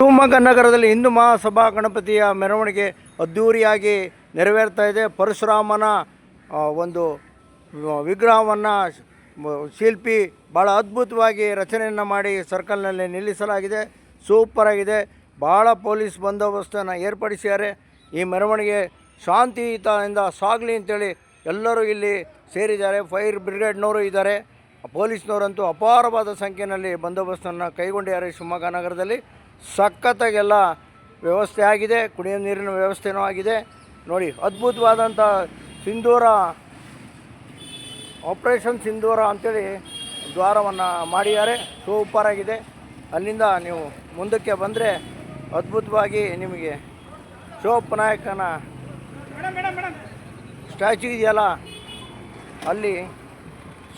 ಶಿವಮೊಗ್ಗ ನಗರದಲ್ಲಿ ಹಿಂದೂ ಮಹಾಸಭಾ ಗಣಪತಿಯ ಮೆರವಣಿಗೆ ಅದ್ಧೂರಿಯಾಗಿ ನೆರವೇರ್ತಾ ಇದೆ. ಪರಶುರಾಮನ ಒಂದು ವಿಗ್ರಹವನ್ನು ಶಿಲ್ಪಿ ಭಾಳ ಅದ್ಭುತವಾಗಿ ರಚನೆಯನ್ನು ಮಾಡಿ ಸರ್ಕಲ್ನಲ್ಲಿ ನಿಲ್ಲಿಸಲಾಗಿದೆ. ಸೂಪರ್ ಆಗಿದೆ. ಭಾಳ ಪೊಲೀಸ್ ಬಂದೋಬಸ್ತನ್ನು ಏರ್ಪಡಿಸಿದ್ದಾರೆ. ಈ ಮೆರವಣಿಗೆ ಶಾಂತಿಯುತದಿಂದ ಸಾಗಲಿ ಅಂತೇಳಿ ಎಲ್ಲರೂ ಇಲ್ಲಿ ಸೇರಿದ್ದಾರೆ. ಫೈರ್ ಬ್ರಿಗೇಡ್ನವರು ಇದ್ದಾರೆ, ಪೊಲೀಸ್ನವರಂತೂ ಅಪಾರವಾದ ಸಂಖ್ಯೆಯಲ್ಲಿ ಬಂದೋಬಸ್ತನ್ನು ಕೈಗೊಂಡಿದ್ದಾರೆ. ಶಿವಮೊಗ್ಗ ನಗರದಲ್ಲಿ ಸಖತ್ತಾಗೆಲ್ಲ ವ್ಯವಸ್ಥೆ ಆಗಿದೆ. ಕುಡಿಯೋ ನೀರಿನ ವ್ಯವಸ್ಥೆನೂ ಆಗಿದೆ. ನೋಡಿ, ಅದ್ಭುತವಾದಂಥ ಸಿಂಧೂರ, ಆಪರೇಷನ್ ಸಿಂಧೂರ ಅಂಥೇಳಿ ದ್ವಾರವನ್ನು ಮಾಡಿದ್ದಾರೆ. ಸೂಪರಾಗಿದೆ. ಅಲ್ಲಿಂದ ನೀವು ಮುಂದಕ್ಕೆ ಬಂದರೆ ಅದ್ಭುತವಾಗಿ ನಿಮಗೆ ಶಿವಪ್ಪ ನಾಯಕನ ಸ್ಟ್ಯಾಚ್ಯೂ ಇದೆಯಲ್ಲ, ಅಲ್ಲಿ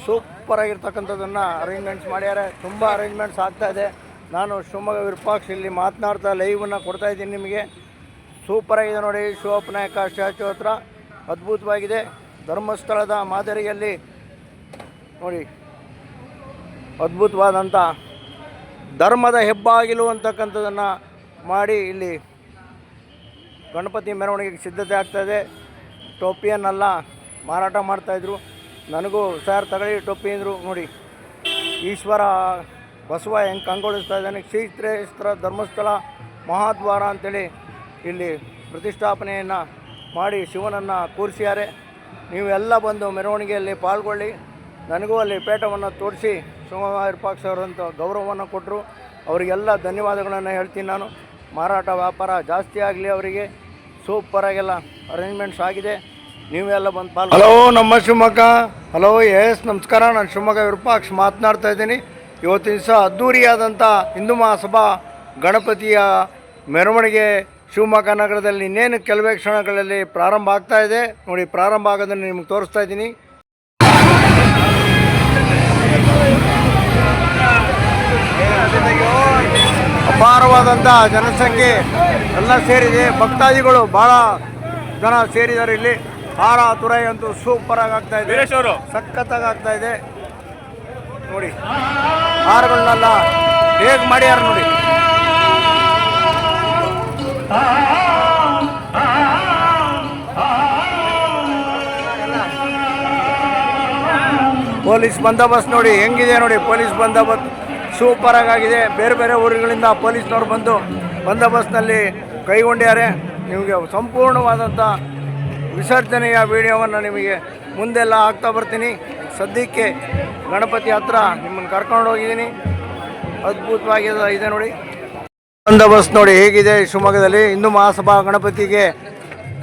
ಸೂಪರಾಗಿರ್ತಕ್ಕಂಥದ್ದನ್ನು ಅರೇಂಜ್ಮೆಂಟ್ಸ್ ಮಾಡ್ಯಾರೆ. ತುಂಬ ಅರೇಂಜ್ಮೆಂಟ್ಸ್ ಆಗ್ತಾಯಿದೆ. ನಾನು ಶಿವಮೊಗ್ಗ ವಿರೂಪಾಕ್ಷ ಇಲ್ಲಿ ಮಾತನಾಡ್ತಾ ಲೈವನ್ನು ಕೊಡ್ತಾಯಿದ್ದೀನಿ ನಿಮಗೆ. ಸೂಪರಾಗಿದೆ ನೋಡಿ. ಶಿವಪ್ಪ ನಾಯಕ ಸ್ಟ್ಯಾಚ್ಯೂ ಹತ್ರ ಅದ್ಭುತವಾಗಿದೆ. ಧರ್ಮಸ್ಥಳದ ಮಾದರಿಯಲ್ಲಿ ನೋಡಿ, ಅದ್ಭುತವಾದಂಥ ಧರ್ಮದ ಹೆಬ್ಬಾಗಿಲು ಅಂತಕ್ಕಂಥದ್ದನ್ನು ಮಾಡಿ ಇಲ್ಲಿ ಗಣಪತಿ ಮೆರವಣಿಗೆಗೆ ಸಿದ್ಧತೆ ಆಗ್ತಾಯಿದೆ. ಟೋಪಿಯನ್ನೆಲ್ಲ ಮಾರಾಟ ಮಾಡ್ತಾಯಿದ್ರು. ನನಗೂ ಸರ್ ತಗೊಳ್ಳಿ ಟೋಪಿ ಅಂದರು. ನೋಡಿ, ಈಶ್ವರ ಬಸವ ಹೆಂಗೆ ಕಂಗೊಳಿಸ್ತಾ ಇದ್ದಾನೆ. ಶ್ರೀ ಧರ್ಮಸ್ಥಳ ಮಹಾದ್ವಾರ ಅಂಥೇಳಿ ಇಲ್ಲಿ ಪ್ರತಿಷ್ಠಾಪನೆಯನ್ನು ಮಾಡಿ ಶಿವನನ್ನು ಕೂರಿಸಿದ್ದಾರೆ. ನೀವೆಲ್ಲ ಬಂದು ಮೆರವಣಿಗೆಯಲ್ಲಿ ಪಾಲ್ಗೊಳ್ಳಿ. ನನಗೂ ಅಲ್ಲಿ ಪೇಟವನ್ನು ತೋರಿಸಿ ಶಿವಮೊಗ್ಗ ವಿರೂಪಾಕ್ಷ ಅವರಂತ ಗೌರವವನ್ನು ಕೊಟ್ಟರು. ಅವರಿಗೆಲ್ಲ ಧನ್ಯವಾದಗಳನ್ನು ಹೇಳ್ತೀನಿ ನಾನು. ಮಾರಾಟ ವ್ಯಾಪಾರ ಜಾಸ್ತಿ ಆಗಲಿ ಅವರಿಗೆ. ಸೂಪರಾಗೆಲ್ಲ ಅರೇಂಜ್ಮೆಂಟ್ಸ್ ಆಗಿದೆ. ನೀವೆಲ್ಲ ಬಂದು ಹಲೋ ನಮ್ಮ ಶಿವಮೊಗ್ಗ. ಹಲೋ ಎಸ್ ನಮಸ್ಕಾರ. ನಾನು ಶಿವಮೊಗ್ಗ ವಿರೂಪಾಕ್ಷ ಮಾತನಾಡ್ತಾ ಇದ್ದೀನಿ. ಇವತ್ತಿನ ದಿವಸ ಅದ್ಧೂರಿಯಾದಂಥ ಹಿಂದೂ ಮಹಾಸಭಾ ಗಣಪತಿಯ ಮೆರವಣಿಗೆ ಶಿವಮೊಗ್ಗ ನಗರದಲ್ಲಿ ಇನ್ನೇನು ಕೆಲವೇ ಕ್ಷಣಗಳಲ್ಲಿ ಪ್ರಾರಂಭ ಆಗ್ತಾ ಇದೆ. ನೋಡಿ, ಪ್ರಾರಂಭ ಆಗೋದನ್ನು ನಿಮಗೆ ತೋರಿಸ್ತಾ ಇದ್ದೀನಿ. ಅಪಾರವಾದಂಥ ಜನಸಂಖ್ಯೆ ಎಲ್ಲ ಸೇರಿದೆ. ಭಕ್ತಾದಿಗಳು ಭಾಳ ಜನ ಸೇರಿದ್ದಾರೆ ಇಲ್ಲಿ. ಹಾರ ತುರಾಯಿ ಅಂತೂ ಸೂಪರಾಗಿ ಆಗ್ತಾ ಇದೆ, ಸಖತ್ತಾಗಿ ಆಗ್ತಾ ಇದೆ. ನೋಡಿ, ಹಾರಗಳನ್ನೆಲ್ಲ ಹೇಗೆ ಮಾಡ್ಯಾರ ನೋಡಿ. ಪೊಲೀಸ್ ಬಂದೋಬಸ್ತ್ ನೋಡಿ ಹೆಂಗಿದೆ ನೋಡಿ. ಪೊಲೀಸ್ ಬಂದೋಬಸ್ತ್ ಸೂಪರಾಗಿದೆ. ಬೇರೆ ಬೇರೆ ಊರುಗಳಿಂದ ಪೊಲೀಸ್ನವ್ರು ಬಂದು ಬಂದೋಬಸ್ತ್ನಲ್ಲಿ ಕೈಗೊಂಡಿದ್ದಾರೆ. ನಿಮಗೆ ಸಂಪೂರ್ಣವಾದಂಥ ವಿಸರ್ಜನೆಯ ವಿಡಿಯೋವನ್ನು ನಿಮಗೆ ಮುಂದೆಲ್ಲ ಹಾಕ್ತಾ ಬರ್ತೀನಿ. ಸದ್ಯಕ್ಕೆ ಗಣಪತಿ ಹತ್ರ ನಿಮ್ಮನ್ನು ಕರ್ಕೊಂಡು ಹೋಗಿದ್ದೀನಿ. ಅದ್ಭುತವಾಗಿದೆ ಇದೆ ನೋಡಿ. ಬಂದೋಬಸ್ತ್ ನೋಡಿ ಹೇಗಿದೆ ಶಿವಮೊಗ್ಗದಲ್ಲಿ. ಹಿಂದೂ ಮಹಾಸಭಾ ಗಣಪತಿಗೆ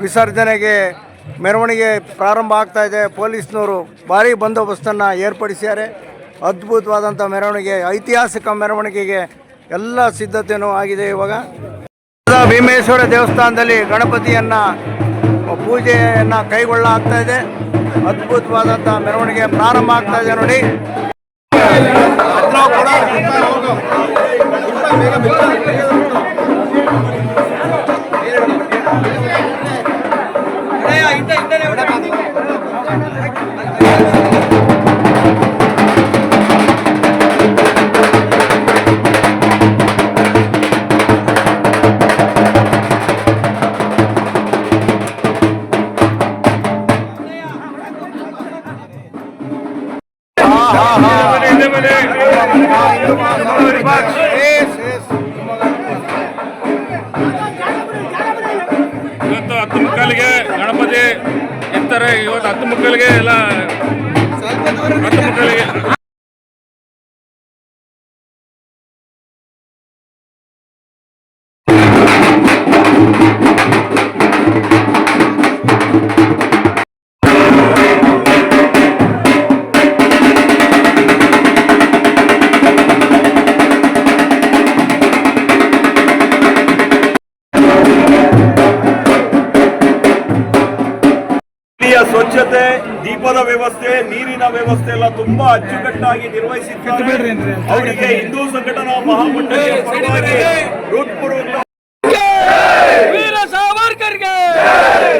ವಿಸರ್ಜನೆಗೆ ಮೆರವಣಿಗೆ ಪ್ರಾರಂಭ ಆಗ್ತಾ ಇದೆ. ಪೊಲೀಸ್ನವರು ಭಾರೀ ಬಂದೋಬಸ್ತನ್ನು ಏರ್ಪಡಿಸಿದ್ದಾರೆ. ಅದ್ಭುತವಾದಂಥ ಮೆರವಣಿಗೆ, ಐತಿಹಾಸಿಕ ಮೆರವಣಿಗೆಗೆ ಎಲ್ಲ ಸಿದ್ಧತೆಯೂ ಆಗಿದೆ. ಇವಾಗ ಭೀಮೇಶ್ವರ ದೇವಸ್ಥಾನದಲ್ಲಿ ಗಣಪತಿಯನ್ನು ಪೂಜೆಯನ್ನು ಕೈಗೊಳ್ಳಲಾಗ್ತಾ ಇದೆ. ಅದ್ಭುತವಾದಂಥ ಮೆರವಣಿಗೆ ಪ್ರಾರಂಭ ಆಗ್ತಾ ಇದೆ ನೋಡಿ. ಇವತ್ತು 10 ಮುಕ್ಕಾಲಿಗೆ ಗಣಪತಿ ಇರ್ತಾರೆ. ಇವತ್ತು 10 ಮುಕ್ಕಾಲಿಗೆ ಎಲ್ಲ 10 ಮುಕ್ಕಾಲಿಗೆ ಸ್ವಚ್ಛತೆ, ದೀಪದ ವ್ಯವಸ್ಥೆ, ನೀರಿನ ವ್ಯವಸ್ಥೆ ಎಲ್ಲ ತುಂಬಾ ಅಚ್ಚುಕಟ್ಟಾಗಿ ನಿರ್ವಹಿಸಿದ್ದಾರೆ. ಅವರಿಗೆ ಹಿಂದೂ ಸಂಘಟನಾ ಮಹಾಮಂಡಳಿಯ ಪರವಾಗಿ ಹೃತ್ಪೂರ್ವಕ ವೀರ ಸಾವರ್ಕರ್ಗೆ,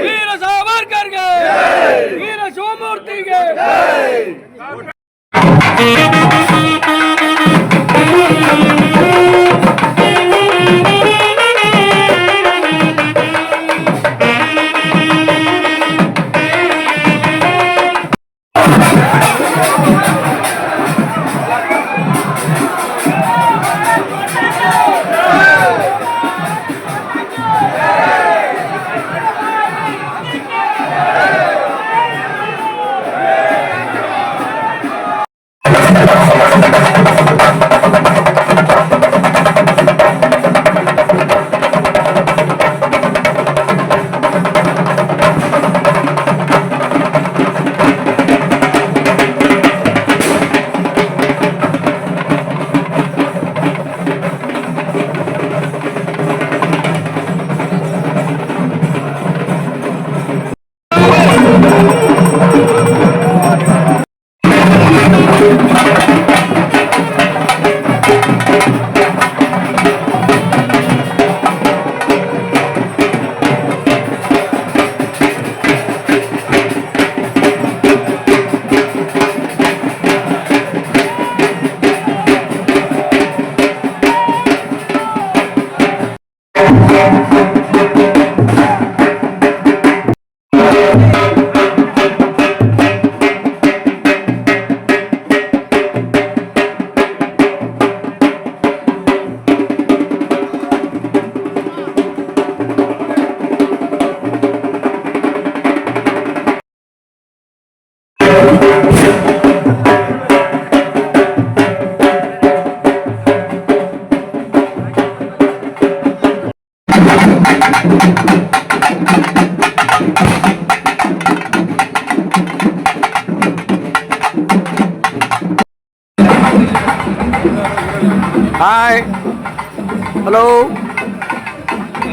ವೀರ ಸಾವರ್ಕರ್ಗೆ, ವೀರ ಶಿವಮೂರ್ತಿಗೆ.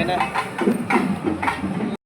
ಏನೇ